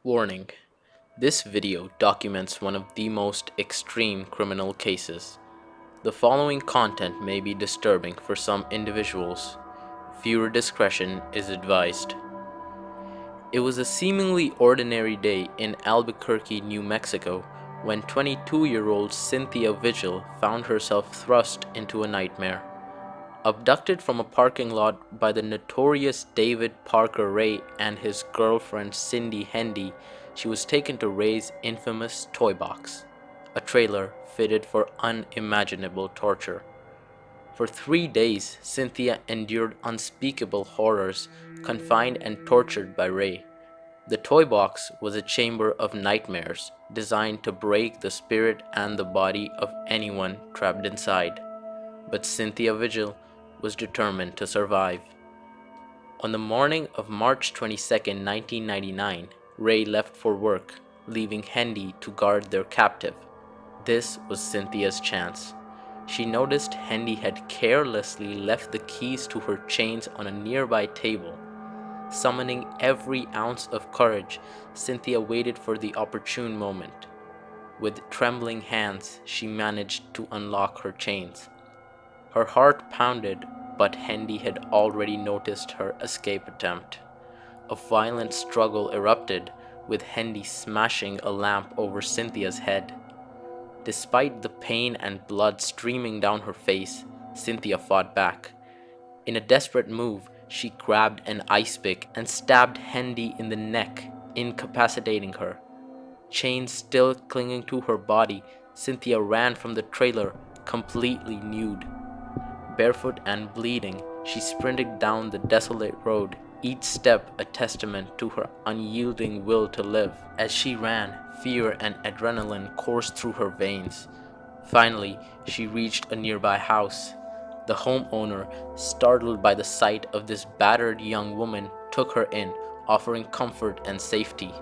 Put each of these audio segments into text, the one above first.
Warning: this video documents one of the most extreme criminal cases. The following content may be disturbing for some individuals. Viewer discretion is advised. It was a seemingly ordinary day in Albuquerque, New Mexico, when 22-year-old Cynthia Vigil found herself thrust into a nightmare. Abducted from a parking lot by the notorious David Parker Ray and his girlfriend Cindy Hendy, she was taken to Ray's infamous toy box, a trailer fitted for unimaginable torture. For 3 days, Cynthia endured unspeakable horrors, confined and tortured by Ray. The toy box was a chamber of nightmares designed to break the spirit and the body of anyone trapped inside. But Cynthia Vigil was determined to survive. On the morning of March 22, 1999, Ray left for work, leaving Hendy to guard their captive. This was Cynthia's chance. She noticed Hendy had carelessly left the keys to her chains on a nearby table. Summoning every ounce of courage, Cynthia waited for the opportune moment. With trembling hands, she managed to unlock her chains. Her heart pounded, but Hendy had already noticed her escape attempt. A violent struggle erupted, with Hendy smashing a lamp over Cynthia's head. Despite the pain and blood streaming down her face, Cynthia fought back. In a desperate move, she grabbed an ice pick and stabbed Hendy in the neck, incapacitating her. Chains still clinging to her body, Cynthia ran from the trailer, completely nude. Barefoot and bleeding, she sprinted down the desolate road, each step a testament to her unyielding will to live. As she ran, fear and adrenaline coursed through her veins. Finally, she reached a nearby house. The homeowner, startled by the sight of this battered young woman, took her in, offering comfort and safety.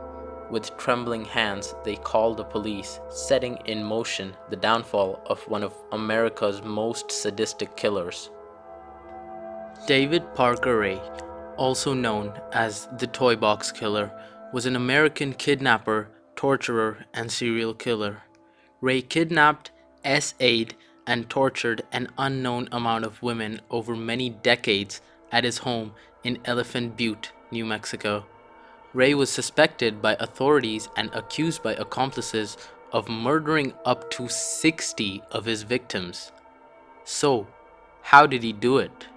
With trembling hands, they called the police, setting in motion the downfall of one of America's most sadistic killers. David Parker Ray, also known as the Toy Box Killer, was an American kidnapper, torturer, and serial killer. Ray kidnapped, essayed, and tortured an unknown amount of women over many decades at his home in Elephant Butte, New Mexico. Ray was suspected by authorities and accused by accomplices of murdering up to 60 of his victims. So, how did he do it?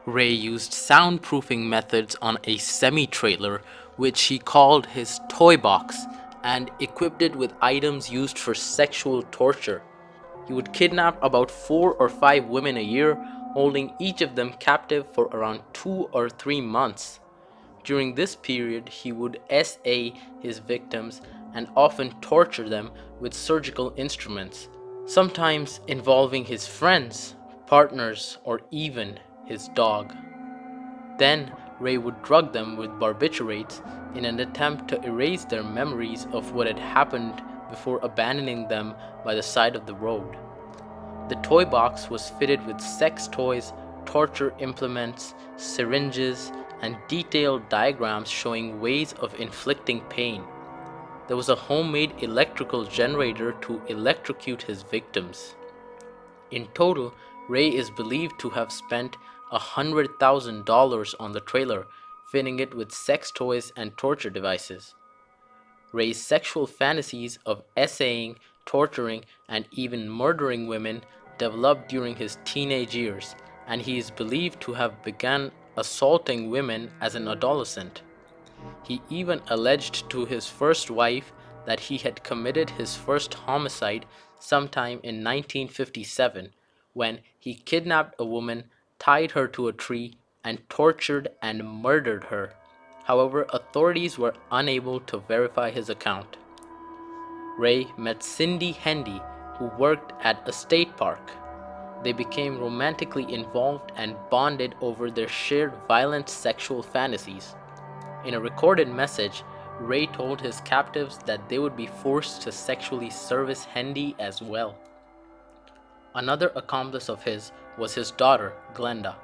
Ray used soundproofing methods on a semi-trailer, which he called his toy box, and equipped it with items used for sexual torture. He would kidnap about 4 or 5 women a year, holding each of them captive for around 2 or 3 months. During this period, he would essay his victims and often torture them with surgical instruments, sometimes involving his friends, partners, or even his dog. Then, Ray would drug them with barbiturates in an attempt to erase their memories of what had happened before abandoning them by the side of the road. The toy box was fitted with sex toys, torture implements, syringes, and detailed diagrams showing ways of inflicting pain. There was a homemade electrical generator to electrocute his victims. In total, Ray is believed to have spent $100,000 on the trailer, fitting it with sex toys and torture devices. Ray's sexual fantasies of essaying, torturing, and even murdering women developed during his teenage years, and he is believed to have begun assaulting women as an adolescent. He even alleged to his first wife that he had committed his first homicide sometime in 1957 when he kidnapped a woman, tied her to a tree, and tortured and murdered her. However, authorities were unable to verify his account. Ray met Cindy Hendy, who worked at a state park. They became romantically involved and bonded over their shared violent sexual fantasies. In a recorded message, Ray told his captives that they would be forced to sexually service Hendy as well. Another accomplice of his was his daughter, Glenda.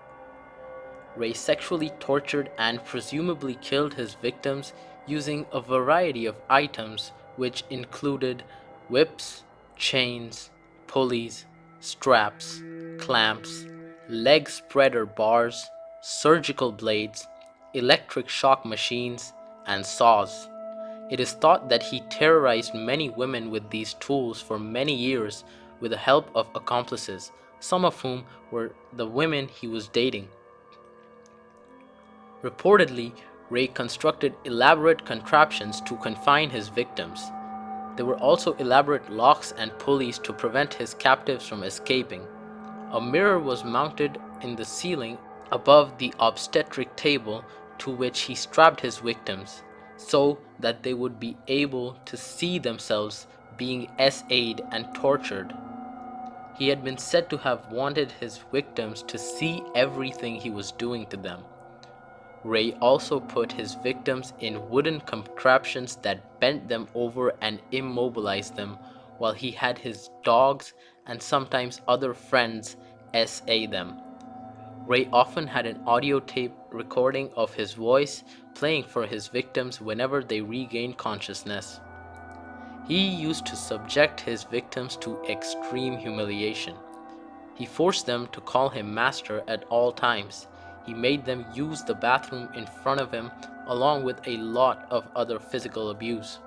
Ray sexually tortured and presumably killed his victims using a variety of items which included whips, chains, pulleys, straps, clamps, leg spreader bars, surgical blades, electric shock machines, and saws. It is thought that he terrorized many women with these tools for many years with the help of accomplices, some of whom were the women he was dating. Reportedly, Ray constructed elaborate contraptions to confine his victims. There were also elaborate locks and pulleys to prevent his captives from escaping. A mirror was mounted in the ceiling above the obstetric table to which he strapped his victims, so that they would be able to see themselves being SA'd and tortured. He had been said to have wanted his victims to see everything he was doing to them. Ray also put his victims in wooden contraptions that bent them over and immobilized them, while he had his dogs and sometimes other friends SA them. Ray often had an audio tape recording of his voice playing for his victims whenever they regained consciousness. He used to subject his victims to extreme humiliation. He forced them to call him master at all times. He made them use the bathroom in front of him, along with a lot of other physical abuse.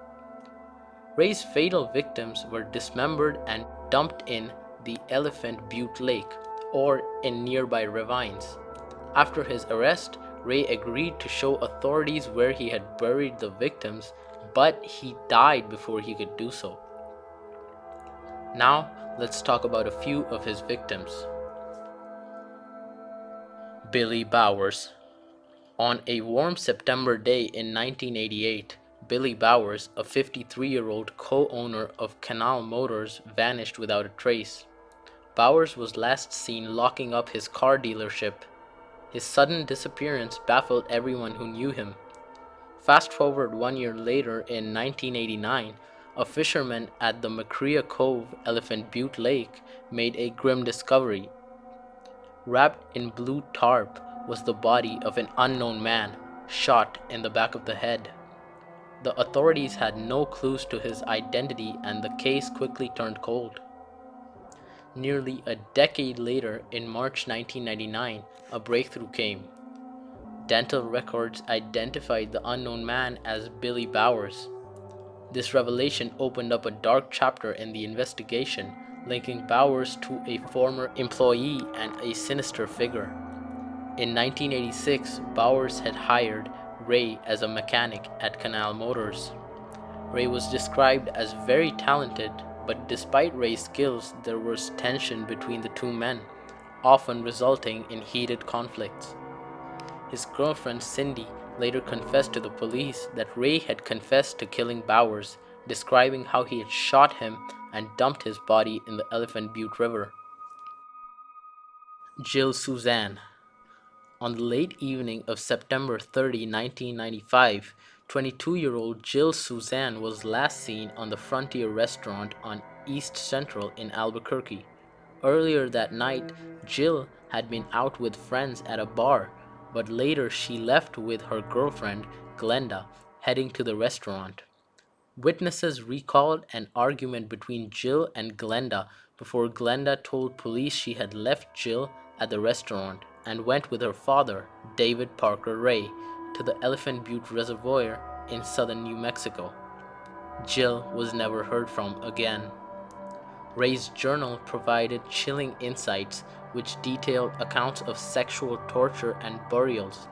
Ray's fatal victims were dismembered and dumped in the Elephant Butte Lake or in nearby ravines. After his arrest, Ray agreed to show authorities where he had buried the victims, but he died before he could do so. Now, let's talk about a few of his victims. Billy Bowers. On a warm September day in 1988, Billy Bowers, a 53-year-old co-owner of Canal Motors, vanished without a trace. Bowers was last seen locking up his car dealership. His sudden disappearance baffled everyone who knew him. Fast forward 1 year later in 1989, a fisherman at the McCrea Cove, Elephant Butte Lake, made a grim discovery. Wrapped in blue tarp was the body of an unknown man, shot in the back of the head. The authorities had no clues to his identity and the case quickly turned cold. Nearly a decade later, in March 1999, a breakthrough came. Dental records identified the unknown man as Billy Bowers. This revelation opened up a dark chapter in the investigation, linking Bowers to a former employee and a sinister figure. In 1986, Bowers had hired Ray as a mechanic at Canal Motors. Ray was described as very talented, but despite Ray's skills, there was tension between the two men, often resulting in heated conflicts. His girlfriend Cindy later confessed to the police that Ray had confessed to killing Bowers, describing how he had shot him and dumped his body in the Elephant Butte River. Jill Suzanne. On the late evening of September 30, 1995, 22-year-old Jill Suzanne was last seen on the Frontier restaurant on East Central in Albuquerque. Earlier that night, Jill had been out with friends at a bar, but later she left with her girlfriend, Glenda, heading to the restaurant. Witnesses recalled an argument between Jill and Glenda before Glenda told police she had left Jill at the restaurant and went with her father, David Parker Ray, to the Elephant Butte Reservoir in southern New Mexico. Jill was never heard from again. Ray's journal provided chilling insights which detailed accounts of sexual torture and burials.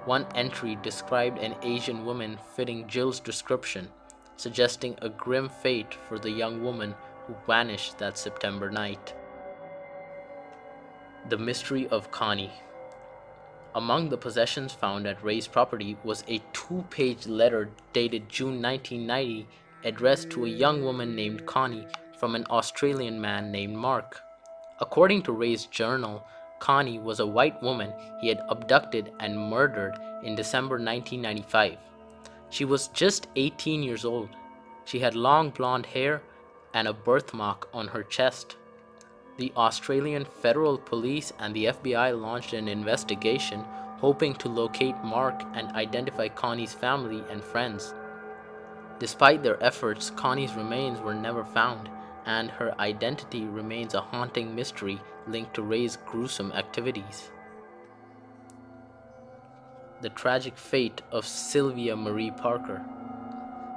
One entry described an Asian woman fitting Jill's description, suggesting a grim fate for the young woman who vanished that September night. The Mystery of Connie. Among the possessions found at Ray's property was a 2-page letter dated June 1990 addressed to a young woman named Connie from an Australian man named Mark. According to Ray's journal, Connie was a white woman he had abducted and murdered in December 1995. She was just 18 years old. She had long blonde hair and a birthmark on her chest. The Australian Federal Police and the FBI launched an investigation, hoping to locate Mark and identify Connie's family and friends. Despite their efforts, Connie's remains were never found, and her identity remains a haunting mystery linked to Ray's gruesome activities. The tragic fate of Sylvia Marie Parker.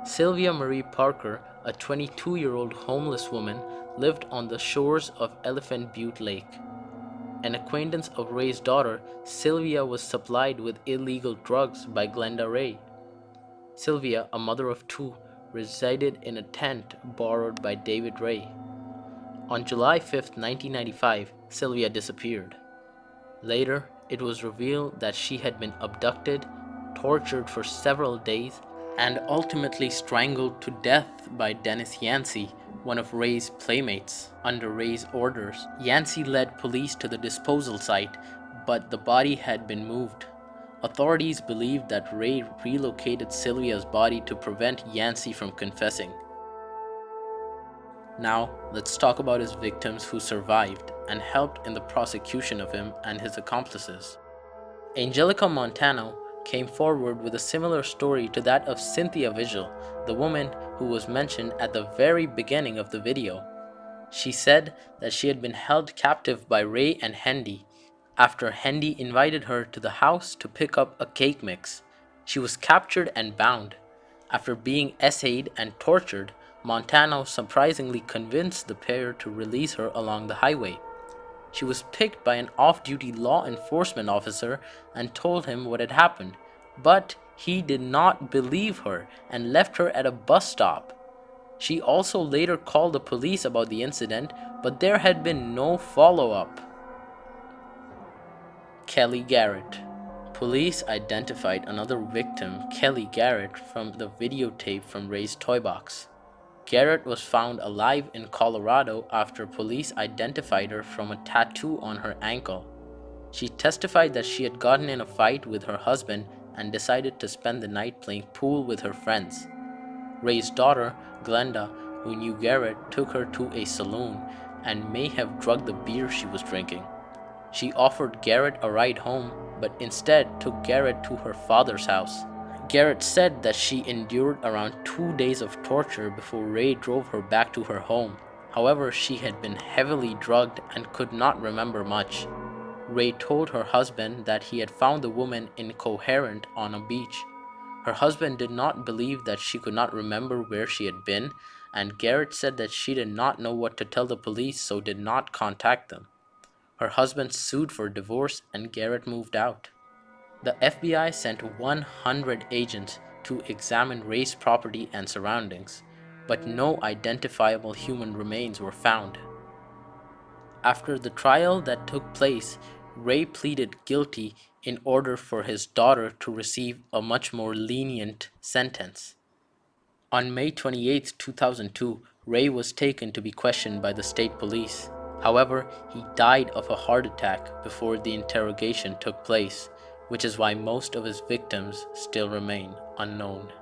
Sylvia Marie Parker, a 22-year-old homeless woman, lived on the shores of Elephant Butte Lake. An acquaintance of Ray's daughter, Sylvia was supplied with illegal drugs by Glenda Ray. Sylvia, a mother of two, resided in a tent borrowed by David Ray. On July 5, 1995, Sylvia disappeared. Later, it was revealed that she had been abducted, tortured for several days, and ultimately strangled to death by Dennis Yancey, one of Ray's playmates. Under Ray's orders, Yancey led police to the disposal site, but the body had been moved. Authorities believed that Ray relocated Sylvia's body to prevent Yancey from confessing. Now, let's talk about his victims who survived and helped in the prosecution of him and his accomplices. Angelica Montano came forward with a similar story to that of Cynthia Vigil, the woman who was mentioned at the very beginning of the video. She said that she had been held captive by Ray and Hendy after Hendy invited her to the house to pick up a cake mix. She was captured and bound. After being essayed and tortured, Montano surprisingly convinced the pair to release her along the highway. She was picked by an off-duty law enforcement officer and told him what had happened, but he did not believe her and left her at a bus stop. She also later called the police about the incident, but there had been no follow-up. Kelly Garrett. Police identified another victim, Kelly Garrett, from the videotape from Ray's toy box. Garrett was found alive in Colorado after police identified her from a tattoo on her ankle. She testified that she had gotten in a fight with her husband and decided to spend the night playing pool with her friends. Ray's daughter, Glenda, who knew Garrett, took her to a saloon and may have drugged the beer she was drinking. She offered Garrett a ride home, but instead took Garrett to her father's house. Garrett said that she endured around 2 days of torture before Ray drove her back to her home. However, she had been heavily drugged and could not remember much. Ray told her husband that he had found the woman incoherent on a beach. Her husband did not believe that she could not remember where she had been, and Garrett said that she did not know what to tell the police, so did not contact them. Her husband sued for divorce and Garrett moved out. The FBI sent 100 agents to examine Ray's property and surroundings, but no identifiable human remains were found. After the trial that took place, Ray pleaded guilty in order for his daughter to receive a much more lenient sentence. On May 28, 2002, Ray was taken to be questioned by the state police. However, he died of a heart attack before the interrogation took place, which is why most of his victims still remain unknown.